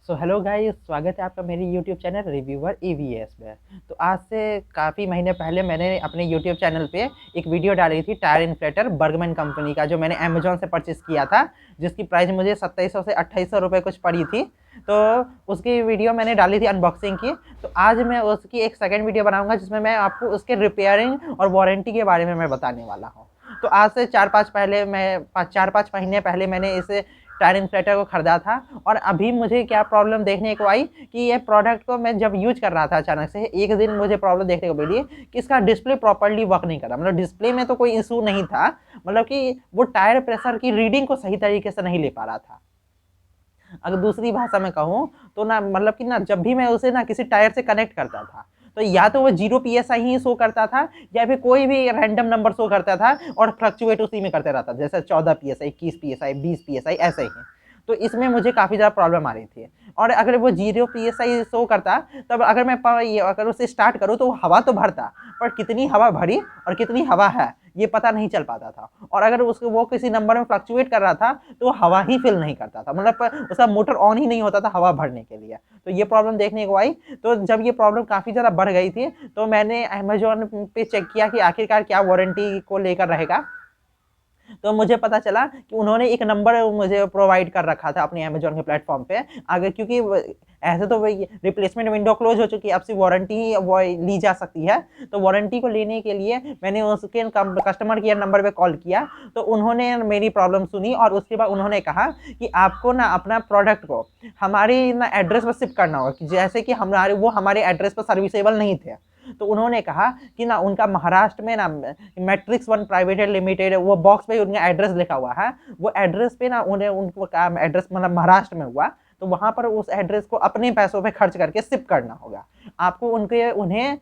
Hello guys, स्वागत है आपका मेरे यूट्यूब चैनल रिव्यूअर ईवीएस में। तो आज से काफ़ी महीने पहले मैंने अपने यूट्यूब चैनल पे एक वीडियो डाली थी टायर इन्फ्लेटर बर्गमैन कंपनी का, जो मैंने अमेज़न से परचेज़ किया था, जिसकी प्राइस मुझे 2700 से 2800 रुपये कुछ पड़ी थी। तो उसकी वीडियो मैंने डाली थी अनबॉक्सिंग की। तो आज मैं उसकी एक सेकंड वीडियो बनाऊँगा, जिसमें मैं आपको उसके रिपेयरिंग और वारंटी के बारे में मैं बताने वाला हूँ। तो आज से 4-5 महीने पहले मैंने इसे टायर इन्फ्लेटर को खरीदा था। और अभी मुझे क्या प्रॉब्लम देखने को आई कि ये प्रोडक्ट को मैं जब यूज कर रहा था, अचानक से एक दिन मुझे प्रॉब्लम देखने को मिली कि इसका डिस्प्ले प्रॉपर्ली वर्क नहीं कर रहा। मतलब डिस्प्ले में तो कोई इशू नहीं था, मतलब कि वो टायर प्रेशर की रीडिंग को सही तरीके से नहीं ले पा रहा था। अगर दूसरी भाषा में कहूँ तो ना, मतलब कि ना, जब भी मैं उसे ना किसी टायर से कनेक्ट करता था, तो या तो वो 0 पीएसआई ही शो करता था, या फिर कोई भी रैंडम नंबर शो करता था और फ्लक्चुएट उसी में करते रहता था, जैसे 14 पीएसआई, 21 पीएसआई, 20 पीएसआई, ऐसे ही। तो इसमें मुझे काफ़ी ज़्यादा प्रॉब्लम आ रही थी। और अगर वो 0 पीएसआई शो करता, तब अगर मैं अगर उसे स्टार्ट करूँ तो हवा तो भरता, पर कितनी हवा भरी और कितनी हवा है ये पता नहीं चल पाता था। और अगर उसको वो किसी नंबर में फ्लक्चुएट कर रहा था, तो वो हवा ही फिल नहीं करता था, मतलब उसका मोटर ऑन ही नहीं होता था हवा भरने के लिए। तो ये प्रॉब्लम देखने को आई। तो जब ये प्रॉब्लम काफ़ी ज़्यादा बढ़ गई थी, तो मैंने अमेज़न पे चेक किया कि आखिरकार क्या वारंटी को लेकर रहेगा। तो मुझे पता चला कि उन्होंने एक नंबर मुझे प्रोवाइड कर रखा था अपने अमेज़न के प्लेटफ़ॉर्म पे आगे, क्योंकि ऐसे तो वही रिप्लेसमेंट विंडो क्लोज़ हो चुकी है, अब सिर्फ़ वारंटी ही वो ली जा सकती है। तो वारंटी को लेने के लिए मैंने उसके कस्टमर केयर नंबर पे कॉल किया। तो उन्होंने मेरी प्रॉब्लम सुनी और उसके बाद उन्होंने कहा कि आपको ना अपना प्रोडक्ट को हमारी ना एड्रेस पर शिफ्ट करना होगा, कि जैसे कि हमारे एड्रेस पर सर्विसेबल नहीं थे। तो उन्होंने कहा कि ना उनका महाराष्ट्र में ना मैट्रिक्स वन प्राइवेट लिमिटेड, वो बॉक्स पे उनका एड्रेस लिखा हुआ है। वो एड्रेस पे ना उन्हें उनको काम एड्रेस मतलब महाराष्ट्र में हुआ, तो वहाँ पर उस एड्रेस को अपने पैसों पे खर्च करके शिफ्ट करना होगा। आपको उनके उन्हें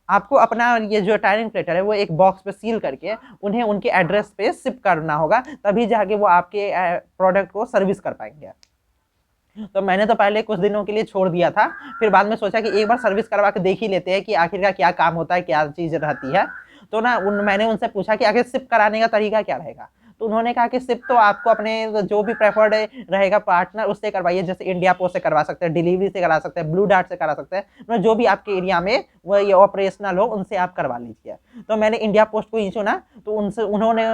आपको अपना ये जो टायर इन्फ्लेटर है वो एक बॉक्स पे सील करके उन्हें उनके एड्रेस पे शिफ्ट करना होगा, तभी जाके वो आपके प्रोडक्ट को सर्विस कर पाएंगे। तो मैंने तो पहले कुछ दिनों के लिए छोड़ दिया था, फिर बाद में सोचा कि एक बार सर्विस करवा के देख ही लेते हैं कि आखिरकार क्या काम होता है, क्या चीज़ रहती है। तो ना मैंने उनसे पूछा कि आखिर शिप कराने का तरीका क्या रहेगा। तो उन्होंने कहा कि शिप तो आपको अपने जो भी प्रेफर्ड रहेगा पार्टनर उससे करवाइए, जैसे इंडिया पोस्ट से करवा सकते हैं, डिलीवरी से करा सकते हैं, ब्लू डार्ट से करा सकते हैं, मतलब जो भी आपके एरिया में वो ये ऑपरेशनल हो उनसे आप करवा लीजिए। तो मैंने इंडिया पोस्ट को ही चुना। तो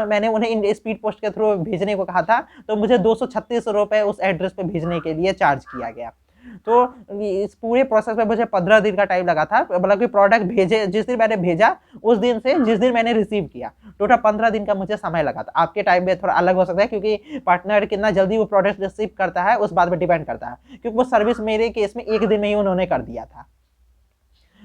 मैंने उन्हें स्पीड पोस्ट के थ्रू भेजने को कहा था। तो मुझे 236 रुपये उस एड्रेस पे भेजने के लिए चार्ज किया गया। तो इस पूरे प्रोसेस में मुझे 15 दिन का टाइम लगा था, मतलब कि प्रोडक्ट भेजे जिस दिन मैंने भेजा उस दिन से जिस दिन मैंने रिसीव किया, टोटल 15 दिन का मुझे समय लगा था। आपके टाइम में थोड़ा अलग हो सकता है, क्योंकि पार्टनर कितना जल्दी वो प्रोडक्ट रिसीव करता है उस बात पर डिपेंड करता है, क्योंकि वो सर्विस मेरे केस में एक दिन में ही उन्होंने कर दिया था।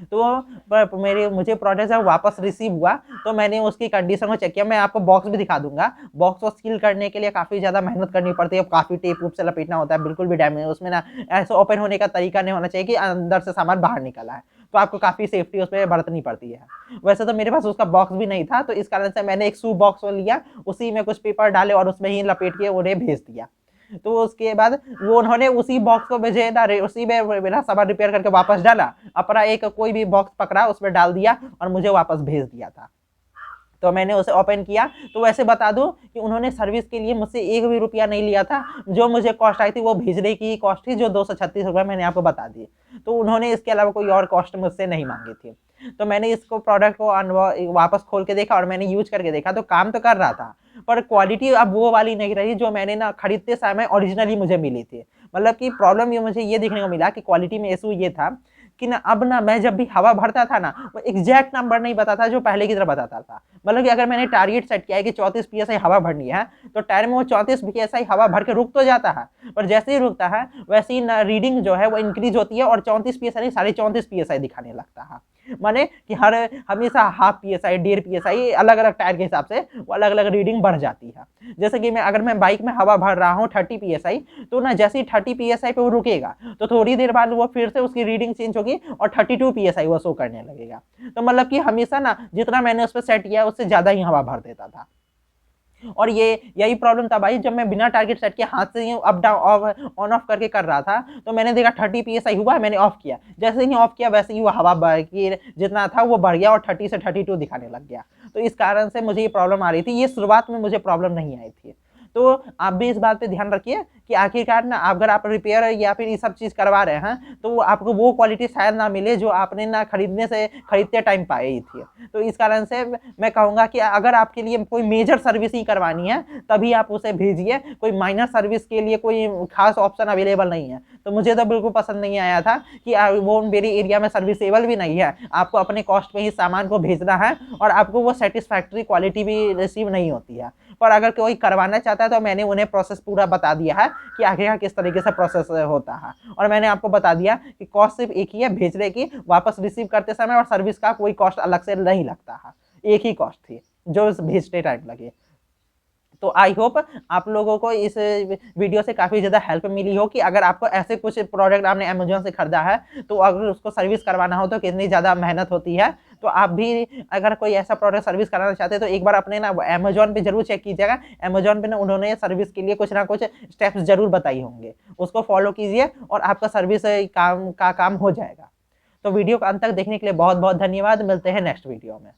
तो मेरे मुझे प्रोडक्ट जब वापस रिसीव हुआ, तो मैंने उसकी कंडीशन को चेक किया। मैं आपको बॉक्स भी दिखा दूंगा। बॉक्स को सील करने के लिए काफ़ी ज़्यादा मेहनत करनी पड़ती है, काफ़ी टेप वूप से लपेटना होता है, बिल्कुल भी डैमेज उसमें ना ऐसे ओपन होने का तरीका नहीं होना चाहिए कि अंदर से सामान बाहर निकला है। तो आपको काफ़ी सेफ्टी उसमें बरतनी पड़ती है। वैसे तो मेरे पास उसका बॉक्स भी नहीं था, तो इस कारण से मैंने एक शू बॉक्स लिया, उसी में कुछ पेपर डाले और उसमें ही लपेट के उन्हें भेज दिया। तो उसके बाद वो उन्होंने उसी बॉक्स को भेजे ना, उसी में मेरा सामान रिपेयर करके वापस डाला, अपना एक कोई भी बॉक्स पकड़ा उसमें डाल दिया और मुझे वापस भेज दिया था। तो मैंने उसे ओपन किया। तो वैसे बता दूं कि उन्होंने सर्विस के लिए मुझसे एक भी रुपया नहीं लिया था। जो मुझे कॉस्ट आई थी वो भेजने की कॉस्ट थी, जो 236 रुपये मैंने आपको बता दी। तो उन्होंने इसके अलावा कोई और कॉस्ट मुझसे नहीं मांगी थी। तो मैंने इसको प्रोडक्ट को वापस खोल के देखा और मैंने यूज करके देखा, तो काम तो कर रहा था, पर क्वालिटी अब वो वाली नहीं रही जो मैंने ना खरीदते समय ओरिजिनली मुझे मिली थी। मतलब कि प्रॉब्लम ये मुझे ये देखने को मिला कि क्वालिटी में इशू ये था कि ना, अब ना मैं जब भी हवा भरता था ना, वो एग्जैक्ट नंबर नहीं बताता जो पहले की तरह बताता था। मतलब कि अगर मैंने टारगेट सेट किया है कि 34 पीएसआई हवा भरनी है, तो टायर में वो 34 पीएसआई हवा भर के रुक तो जाता है, पर जैसे ही रुकता है वैसे ही रीडिंग जो है वो इंक्रीज होती है और 34 पीएसआई 34.5 पीएसआई दिखाने लगता है। माने कि हमेशा हाफ पीएसआई, 1.5 पीएसआई अलग अलग टायर के हिसाब से वो अलग अलग रीडिंग बढ़ जाती है। जैसे कि अगर मैं बाइक में हवा भर रहा हूँ 30 पीएसआई, तो ना जैसे ही 30 पीएसआई पे वो रुकेगा, तो थोड़ी देर बाद वो फिर से उसकी रीडिंग चेंज होगी और 32 पीएसआई वो शो करने लगेगा। तो मतलब कि हमेशा ना जितना मैंने उस पर सेट किया उससे ज्यादा ही हवा भर देता था। और यही प्रॉब्लम तब आई जब मैं बिना टारगेट सेट के हाथ से ही अप डाउन ऑन ऑफ करके कर रहा था। तो मैंने देखा 30 पीएसआई हुआ, मैंने ऑफ किया, जैसे ही ऑफ किया वैसे ही वो हवा जितना था वो बढ़ गया और 30 से 32 दिखाने लग गया। तो इस कारण से मुझे ये प्रॉब्लम आ रही थी। ये शुरुआत में मुझे प्रॉब्लम नहीं आई थी। तो आप भी इस बात पे ध्यान रखिए कि आखिरकार ना अगर आप रिपेयर या फिर ये सब चीज़ करवा रहे हैं तो आपको वो क्वालिटी शायद ना मिले जो आपने ना खरीदते टाइम पाई थी। तो इस कारण से मैं कहूँगा कि अगर आपके लिए कोई मेजर सर्विस ही करवानी है तभी आप उसे भेजिए, कोई माइनर सर्विस के लिए कोई खास ऑप्शन अवेलेबल नहीं है। तो मुझे तो बिल्कुल पसंद नहीं आया था कि वो मेरे एरिया में सर्विसेबल भी नहीं है, आपको अपने कॉस्ट पे ही सामान को भेजना है और आपको वो सेटिस्फैक्ट्री क्वालिटी भी रिसीव नहीं होती है। पर अगर कोई करवाना चाहता है तो मैंने उन्हें प्रोसेस पूरा बता दिया है कि आगे किस तरीके से प्रोसेस होता है, और मैंने आपको बता दिया कि कॉस्ट सिर्फ एक ही है, भेजने की, वापस रिसीव करते समय और सर्विस का कोई कॉस्ट अलग से नहीं लगता है, एक ही कॉस्ट थी जो भेजते टाइम लगे। तो आई होप आप लोगों को इस वीडियो से काफ़ी ज़्यादा हेल्प मिली हो कि अगर आपको ऐसे कुछ प्रोडक्ट आपने अमेज़न से खरीदा है तो अगर उसको सर्विस करवाना हो तो कितनी ज़्यादा मेहनत होती है। तो आप भी अगर कोई ऐसा प्रोडक्ट सर्विस कराना चाहते हैं तो एक बार अपने ना अमेज़न पे ज़रूर चेक कीजिएगा। अमेज़न पे ना उन्होंने सर्विस के लिए कुछ ना कुछ स्टेप्स ज़रूर बताई होंगे, उसको फॉलो कीजिए और आपका सर्विस काम हो जाएगा। तो वीडियो को अंत तक देखने के लिए बहुत बहुत धन्यवाद। मिलते हैं नेक्स्ट वीडियो में।